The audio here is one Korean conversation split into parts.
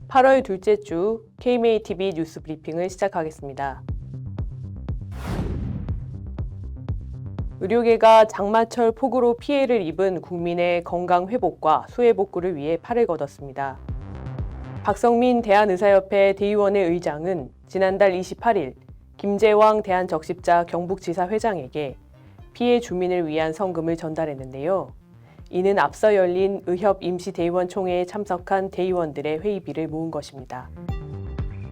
8월 둘째 주 KMATV 뉴스 브리핑을 시작하겠습니다. 의료계가 장마철 폭우로 피해를 입은 국민의 건강 회복과 수해 복구를 위해 팔을 걷었습니다. 박성민 대한의사협회 대의원회 의장은 지난달 28일 김재왕 대한적십자 경북지사 회장에게 피해 주민을 위한 성금을 전달했는데요. 이는 앞서 열린 의협 임시대의원 총회에 참석한 대의원들의 회의비를 모은 것입니다.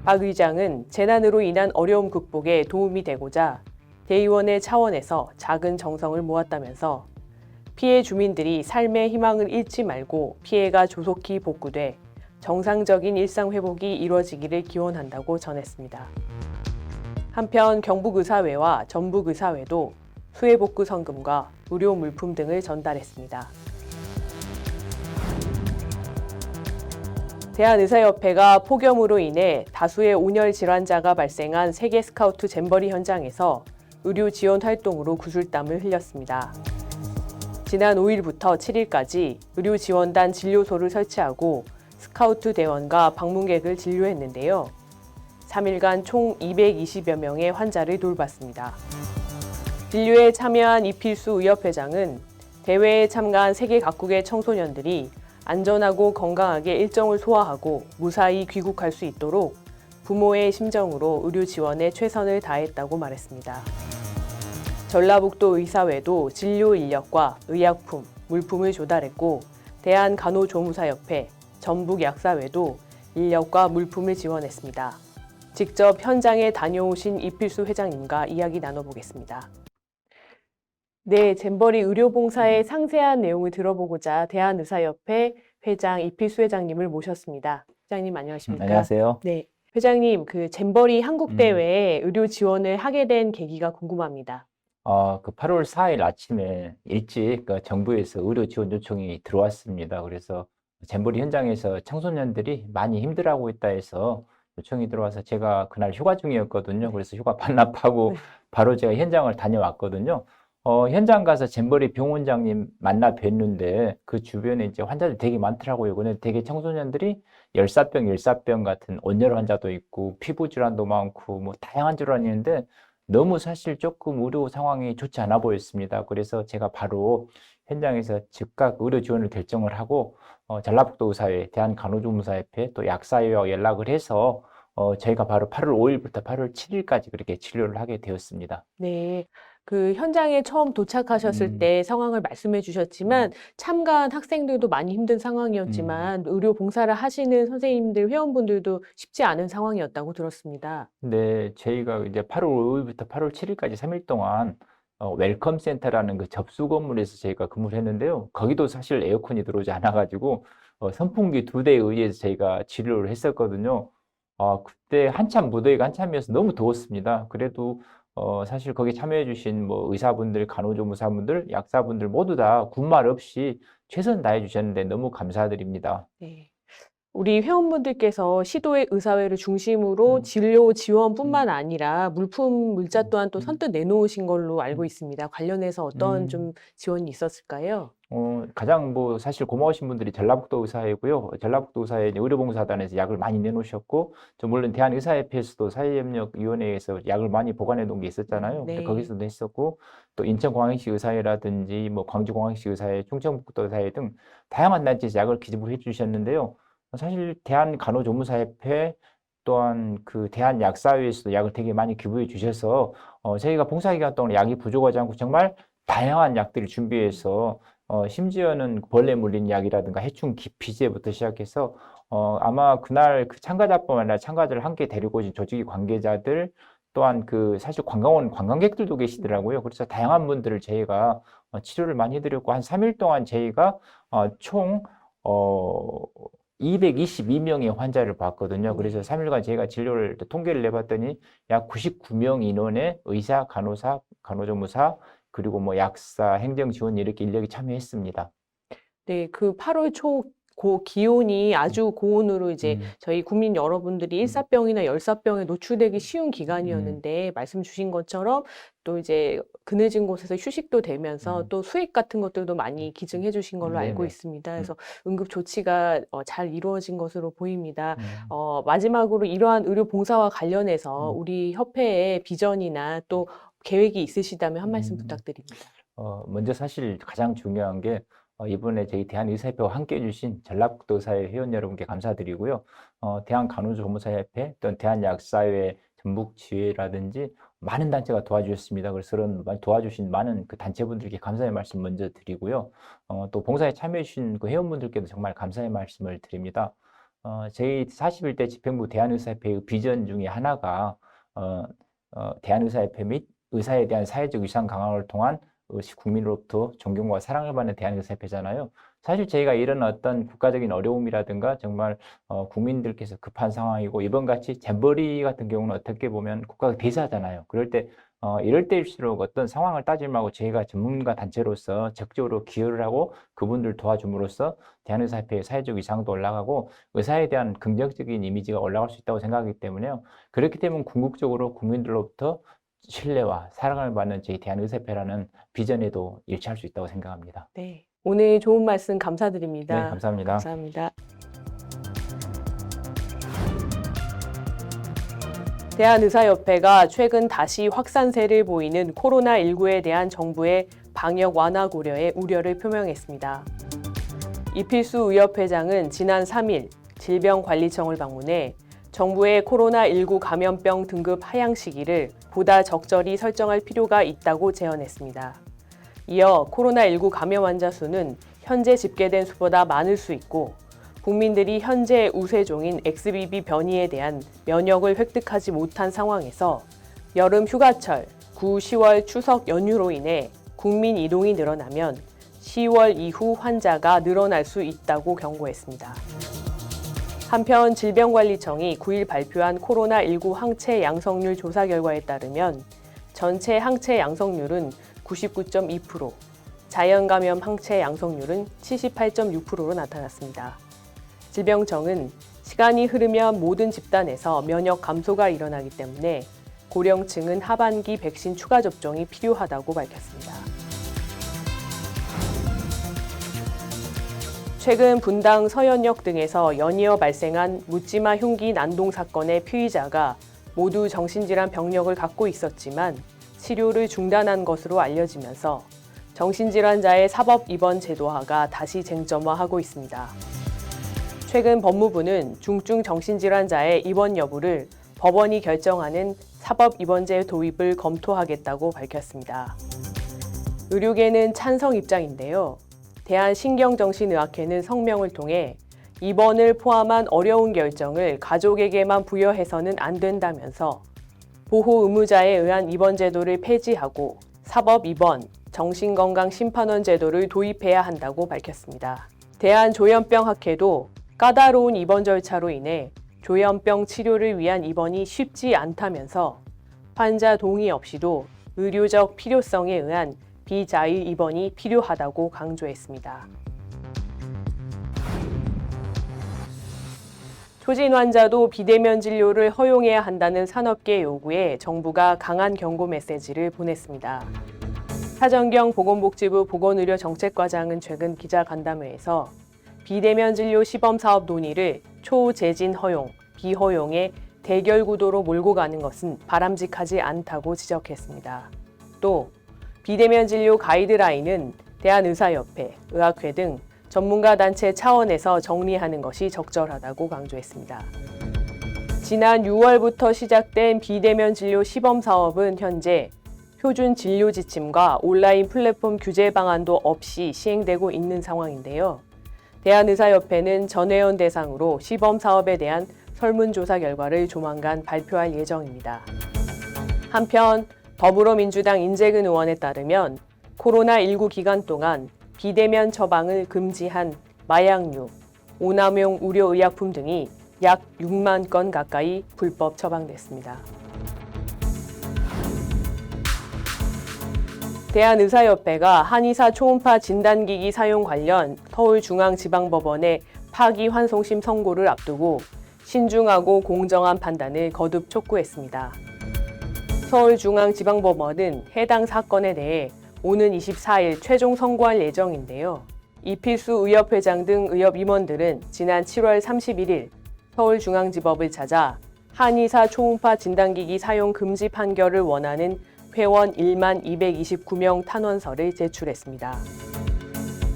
박 의장은 재난으로 인한 어려움 극복에 도움이 되고자 대의원의 차원에서 작은 정성을 모았다면서 피해 주민들이 삶의 희망을 잃지 말고 피해가 조속히 복구돼 정상적인 일상 회복이 이루어지기를 기원한다고 전했습니다. 한편 경북의사회와 전북의사회도 수해 복구 성금과 의료 물품 등을 전달했습니다. 대한의사협회가 폭염으로 인해 다수의 온열 질환자가 발생한 세계 스카우트 잼버리 현장에서 의료 지원 활동으로 구슬땀을 흘렸습니다. 지난 5일부터 7일까지 의료 지원단 진료소를 설치하고 스카우트 대원과 방문객을 진료했는데요. 3일간 총 220여 명의 환자를 돌봤습니다. 진료에 참여한 이필수 의협회장은 대회에 참가한 세계 각국의 청소년들이 안전하고 건강하게 일정을 소화하고 무사히 귀국할 수 있도록 부모의 심정으로 의료 지원에 최선을 다했다고 말했습니다. 전라북도 의사회도 진료 인력과 의약품, 물품을 조달했고 대한간호조무사협회, 전북약사회도 인력과 물품을 지원했습니다. 직접 현장에 다녀오신 이필수 회장님과 이야기 나눠보겠습니다. 네, 잼버리 의료봉사의 상세한 내용을 들어보고자 대한의사협회 회장 이필수 회장님을 모셨습니다. 회장님 안녕하십니까? 안녕하세요. 네, 회장님 그 잼버리 한국대회에 의료 지원을 하게 된 계기가 궁금합니다. 그 8월 4일 아침에 일찍 정부에서 의료 지원 요청이 들어왔습니다. 그래서 잼버리 현장에서 청소년들이 많이 힘들어하고 있다 해서 요청이 들어와서 제가 그날 휴가 중이었거든요. 그래서 휴가 반납하고 네. 바로 제가 현장을 다녀왔거든요. 현장 가서 잼버리 병원장님 만나 뵀는데 그 주변에 이제 환자들 되게 많더라고요. 근데 되게 청소년들이 열사병 같은 온열 환자도 있고 피부 질환도 많고 뭐 다양한 질환이 있는데 너무 사실 조금 의료 상황이 좋지 않아 보였습니다. 그래서 제가 바로 현장에서 즉각 의료 지원을 결정을 하고 전라북도 의사회, 대한간호조무사협회 또 약사회와 연락을 해서 저희가 바로 8월 5일부터 8월 7일까지 그렇게 진료를 하게 되었습니다. 네, 그 현장에 처음 도착하셨을 음, 때 상황을 말씀해 주셨지만 참가한 학생들도 많이 힘든 상황이었지만 의료 봉사를 하시는 선생님들, 회원분들도 쉽지 않은 상황이었다고 들었습니다. 근데 저희가 이제 8월 5일부터 8월 7일까지 3일 동안 웰컴 센터라는 그 접수 건물에서 저희가 근무를 했는데요. 거기도 사실 에어컨이 들어오지 않아가지고 선풍기 2대에 의해서 저희가 진료를 했었거든요. 그때 한참 무더위가 한참이어서 너무 더웠습니다. 그래도 사실 거기 참여해 주신 뭐 의사분들, 간호조무사분들, 약사분들 모두 다 군말 없이 최선 다해 주셨는데 너무 감사드립니다. 네. 우리 회원분들께서 시도의 의사회를 중심으로 음, 진료 음, 지원뿐만 아니라 물품 물자 또한 또 음, 선뜻 내놓으신 걸로 알고 음, 있습니다. 관련해서 어떤 음. 좀 지원이 있었을까요? 가장 뭐 사실 고마우신 분들이 전라북도 의사회고요. 전라북도 의사회 이제 의료봉사단에서 약을 많이 내놓으셨고, 저 물론 대한의사협회에서도 사회협력위원회에서 약을 많이 보관해 놓은 게 있었잖아요. 근데 네. 거기서도 했었고, 또 인천광역시 의사회라든지 뭐 광주광역시 의사회, 충청북도 의사회 등 다양한 단체에서 약을 기부해 주셨는데요. 사실 대한간호조무사협회 또한 그 대한약사회에서도 약을 되게 많이 기부해 주셔서 저희가 봉사기간 동안 약이 부족하지 않고 정말 다양한 약들을 준비해서 심지어는 벌레 물린 약이라든가 해충 기피제부터 시작해서 아마 그날 그 참가자뿐만 아니라 참가자를 함께 데리고 오신 조직위 관계자들 또한 그 사실 관광원 관광객들도 계시더라고요. 그래서 다양한 분들을 저희가 치료를 많이 해드렸고 한 3일 동안 저희가 총 222명의 환자를 봤거든요. 그래서 네. 3일간 저희가 진료를 통계를 내봤더니 약 99명 인원의 의사, 간호사, 간호조무사 그리고 뭐 약사, 행정지원 이렇게 인력이 참여했습니다. 네, 그 8월 초 기온이 음, 아주 고온으로 이제 음, 저희 국민 여러분들이 음, 일사병이나 열사병에 노출되기 쉬운 음, 기간이었는데 말씀 주신 것처럼 또 이제 그늘진 곳에서 휴식도 되면서 또 수익 같은 것들도 많이 기증해 주신 걸로 알고 네네. 있습니다. 그래서 응급 조치가 잘 이루어진 것으로 보입니다. 네. 마지막으로 이러한 의료 봉사와 관련해서 우리 협회의 비전이나 또 계획이 있으시다면 한 말씀 부탁드립니다. 먼저 사실 가장 중요한 게 이번에 저희 대한의사협회와 함께 해주신 전라북도 사회 회원 여러분께 감사드리고요. 대한간호조무사협회 또는 대한약사회 전북지회라든지 많은 단체가 도와주셨습니다. 그래서 그런 도와주신 많은 그 단체분들께 감사의 말씀 먼저 드리고요. 또 봉사에 참여해주신 그 회원분들께도 정말 감사의 말씀을 드립니다. 저희 41대 집행부 대한의사협회의 비전 중에 하나가 대한의사협회 및 의사에 대한 사회적 위상 강화를 통한 국민으로부터 존경과 사랑을 받는 대한의사협회잖아요. 사실 저희가 이런 어떤 국가적인 어려움이라든가 정말 국민들께서 급한 상황이고 이번같이 잼버리 같은 경우는 어떻게 보면 국가가 대사잖아요. 이럴 때일수록 어떤 상황을 따질 말고 저희가 전문가 단체로서 적극적으로 기여를 하고 그분들 도와줌으로써 대한의사협회의 사회적 위상도 올라가고 의사에 대한 긍정적인 이미지가 올라갈 수 있다고 생각하기 때문에요. 그렇기 때문에 궁극적으로 국민들로부터 신뢰와 사랑을 받는 저희 대한의사협회라는 비전에도 일치할 수 있다고 생각합니다. 네. 오늘 좋은 말씀 감사드립니다. 네, 감사합니다. 감사합니다. 대한의사협회가 최근 다시 확산세를 보이는 코로나19에 대한 정부의 방역 완화 고려에 우려를 표명했습니다. 이필수 의협회장은 지난 3일 질병관리청을 방문해 정부의 코로나19 감염병 등급 하향 시기를 보다 적절히 설정할 필요가 있다고 제언했습니다. 이어 코로나19 감염 환자 수는 현재 집계된 수보다 많을 수 있고 국민들이 현재 우세종인 XBB 변이에 대한 면역을 획득하지 못한 상황에서 여름 휴가철, 9, 10월 추석 연휴로 인해 국민 이동이 늘어나면 10월 이후 환자가 늘어날 수 있다고 경고했습니다. 한편 질병관리청이 9일 발표한 코로나19 항체 양성률 조사 결과에 따르면 전체 항체 양성률은 99.2%, 자연감염 항체 양성률은 78.6%로 나타났습니다. 질병청은 시간이 흐르면 모든 집단에서 면역 감소가 일어나기 때문에 고령층은 하반기 백신 추가 접종이 필요하다고 밝혔습니다. 최근 분당 서현역 등에서 연이어 발생한 묻지마 흉기 난동 사건의 피의자가 모두 정신질환 병력을 갖고 있었지만 치료를 중단한 것으로 알려지면서 정신질환자의 사법 입원 제도화가 다시 쟁점화하고 있습니다. 최근 법무부는 중증 정신질환자의 입원 여부를 법원이 결정하는 사법 입원제 도입을 검토하겠다고 밝혔습니다. 의료계는 찬성 입장인데요. 대한신경정신의학회는 성명을 통해 입원을 포함한 어려운 결정을 가족에게만 부여해서는 안 된다면서 보호 의무자에 의한 입원 제도를 폐지하고 사법 입원, 정신건강 심판원 제도를 도입해야 한다고 밝혔습니다. 대한조현병학회도 까다로운 입원 절차로 인해 조현병 치료를 위한 입원이 쉽지 않다면서 환자 동의 없이도 의료적 필요성에 의한 비자의 입원이 필요하다고 강조했습니다. 초진 환자도 비대면 진료를 허용해야 한다는 산업계 요구에 정부가 강한 경고 메시지를 보냈습니다. 하정경 보건복지부 보건의료정책과장은 최근 기자간담회에서 비대면 진료 시범사업 논의를 초재진 허용, 비허용의 대결 구도로 몰고 가는 것은 바람직하지 않다고 지적했습니다. 또 비대면 진료 가이드라인은 대한의사협회, 의학회 등 전문가 단체 차원에서 정리하는 것이 적절하다고 강조했습니다. 지난 6월부터 시작된 비대면 진료 시범 사업은 현재 표준 진료 지침과 온라인 플랫폼 규제 방안도 없이 시행되고 있는 상황인데요. 대한의사협회는 전회원 대상으로 시범 사업에 대한 설문조사 결과를 조만간 발표할 예정입니다. 한편 더불어민주당 인재근 의원에 따르면 코로나19 기간 동안 비대면 처방을 금지한 마약류, 오남용 의료의약품 등이 약 6만 건 가까이 불법 처방됐습니다. 대한의사협회가 한의사 초음파 진단기기 사용 관련 서울중앙지방법원의 파기환송심 선고를 앞두고 신중하고 공정한 판단을 거듭 촉구했습니다. 서울중앙지방법원은 해당 사건에 대해 오는 24일 최종 선고할 예정인데요. 이필수 의협회장 등 의협 임원들은 지난 7월 31일 서울중앙지법을 찾아 한의사 초음파 진단기기 사용 금지 판결을 원하는 회원 1만 229명 탄원서를 제출했습니다.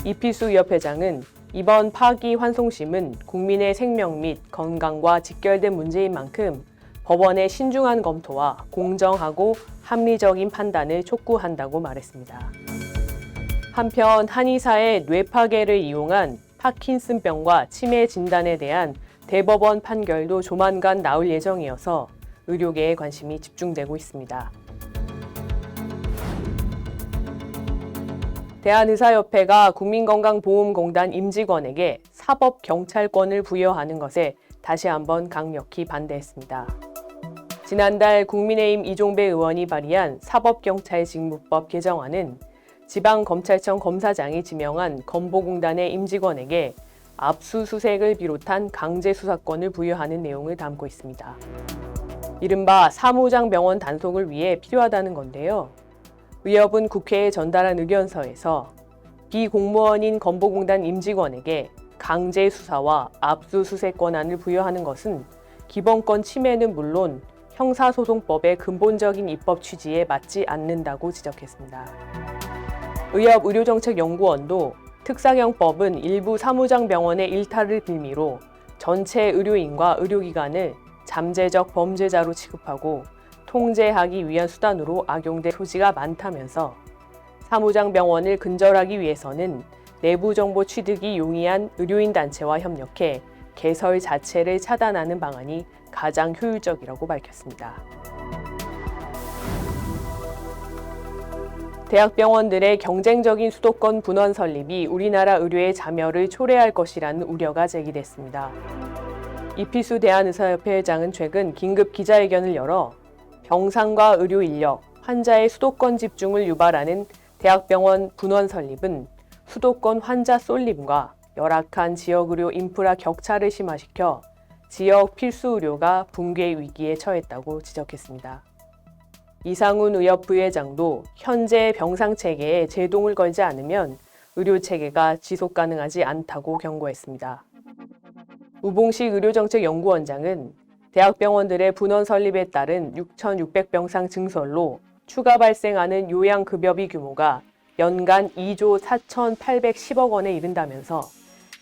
이필수 의협회장은 이번 파기환송심은 국민의 생명 및 건강과 직결된 문제인 만큼 법원의 신중한 검토와 공정하고 합리적인 판단을 촉구한다고 말했습니다. 한편 한의사의 뇌파괴를 이용한 파킨슨병과 치매 진단에 대한 대법원 판결도 조만간 나올 예정이어서 의료계의 관심이 집중되고 있습니다. 대한의사협회가 국민건강보험공단 임직원에게 사법경찰권을 부여하는 것에 다시 한번 강력히 반대했습니다. 지난달 국민의힘 이종배 의원이 발의한 사법경찰직무법 개정안은 지방검찰청 검사장이 지명한 건보공단의 임직원에게 압수수색을 비롯한 강제수사권을 부여하는 내용을 담고 있습니다. 이른바 사무장병원 단속을 위해 필요하다는 건데요. 의협은 국회에 전달한 의견서에서 비공무원인 건보공단 임직원에게 강제수사와 압수수색 권한을 부여하는 것은 기본권 침해는 물론 형사소송법의 근본적인 입법 취지에 맞지 않는다고 지적했습니다. 의협 의료정책연구원도 특사경법은 일부 사무장병원의 일탈을 빌미로 전체 의료인과 의료기관을 잠재적 범죄자로 취급하고 통제하기 위한 수단으로 악용될 소지가 많다면서 사무장병원을 근절하기 위해서는 내부정보 취득이 용이한 의료인 단체와 협력해 개설 자체를 차단하는 방안이 가장 효율적이라고 밝혔습니다. 대학병원들의 경쟁적인 수도권 분원 설립이 우리나라 의료의 자멸을 초래할 것이라는 우려가 제기됐습니다. 이필수 대한의사협회 회장은 최근 긴급 기자회견을 열어 병상과 의료 인력, 환자의 수도권 집중을 유발하는 대학병원 분원 설립은 수도권 환자 쏠림과 열악한 지역의료 인프라 격차를 심화시켜 지역 필수 의료가 붕괴 위기에 처했다고 지적했습니다. 이상훈 의협 부회장도 현재 병상 체계에 제동을 걸지 않으면 의료 체계가 지속 가능하지 않다고 경고했습니다. 우봉식 의료정책연구원장은 대학병원들의 분원 설립에 따른 6,600병상 증설로 추가 발생하는 요양급여비 규모가 연간 2조 4,810억 원에 이른다면서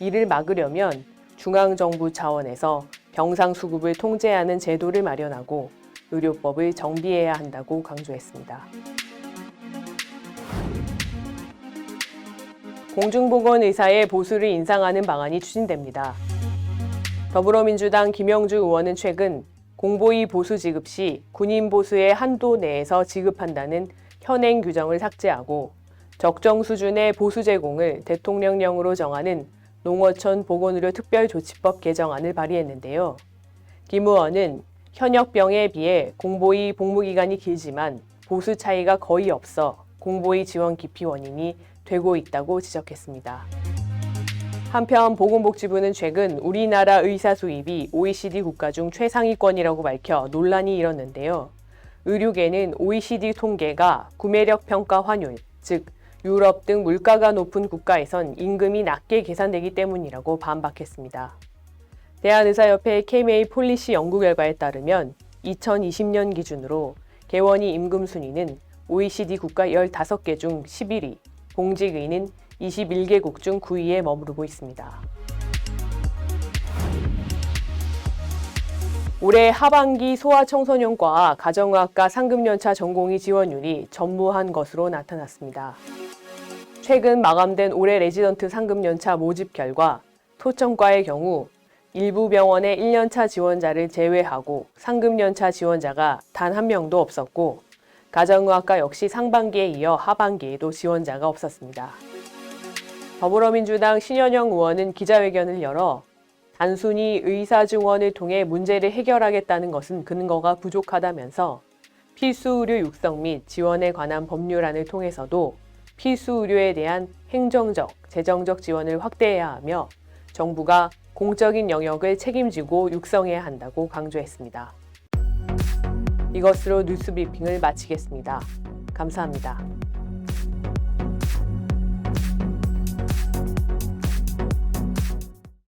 이를 막으려면 중앙정부 차원에서 병상 수급을 통제하는 제도를 마련하고 의료법을 정비해야 한다고 강조했습니다. 공중보건의사의 보수를 인상하는 방안이 추진됩니다. 더불어민주당 김영주 의원은 최근 공보위 보수 지급 시 군인 보수의 한도 내에서 지급한다는 현행 규정을 삭제하고 적정 수준의 보수 제공을 대통령령으로 정하는 농어촌 보건의료 특별조치법 개정안을 발의했는데요. 김 의원은 현역병에 비해 공보위 복무기간이 길지만 보수 차이가 거의 없어 공보위 지원 기피 원인이 되고 있다고 지적했습니다. 한편 보건복지부는 최근 우리나라 의사 수입이 OECD 국가 중 최상위권이라고 밝혀 논란이 일었는데요. 의료계는 OECD 통계가 구매력 평가 환율, 즉 유럽 등 물가가 높은 국가에선 임금이 낮게 계산되기 때문이라고 반박했습니다. 대한의사협회 KMA 폴리시 연구 결과에 따르면 2020년 기준으로 개원이 임금 순위는 OECD 국가 15개 중 11위, 공직의는 21개국 중 9위에 머무르고 있습니다. 올해 하반기 소아청소년과 가정의학과 상급연차 전공의 지원율이 전무한 것으로 나타났습니다. 최근 마감된 올해 레지던트 상급연차 모집 결과 소청과의 경우 일부 병원의 1년차 지원자를 제외하고 상급연차 지원자가 단 한 명도 없었고 가정의학과 역시 상반기에 이어 하반기에도 지원자가 없었습니다. 더불어민주당 신현영 의원은 기자회견을 열어 단순히 의사 증원을 통해 문제를 해결하겠다는 것은 근거가 부족하다면서 필수 의료 육성 및 지원에 관한 법률안을 통해서도 필수 의료에 대한 행정적, 재정적 지원을 확대해야 하며 정부가 공적인 영역을 책임지고 육성해야 한다고 강조했습니다. 이것으로 뉴스 브리핑을 마치겠습니다. 감사합니다.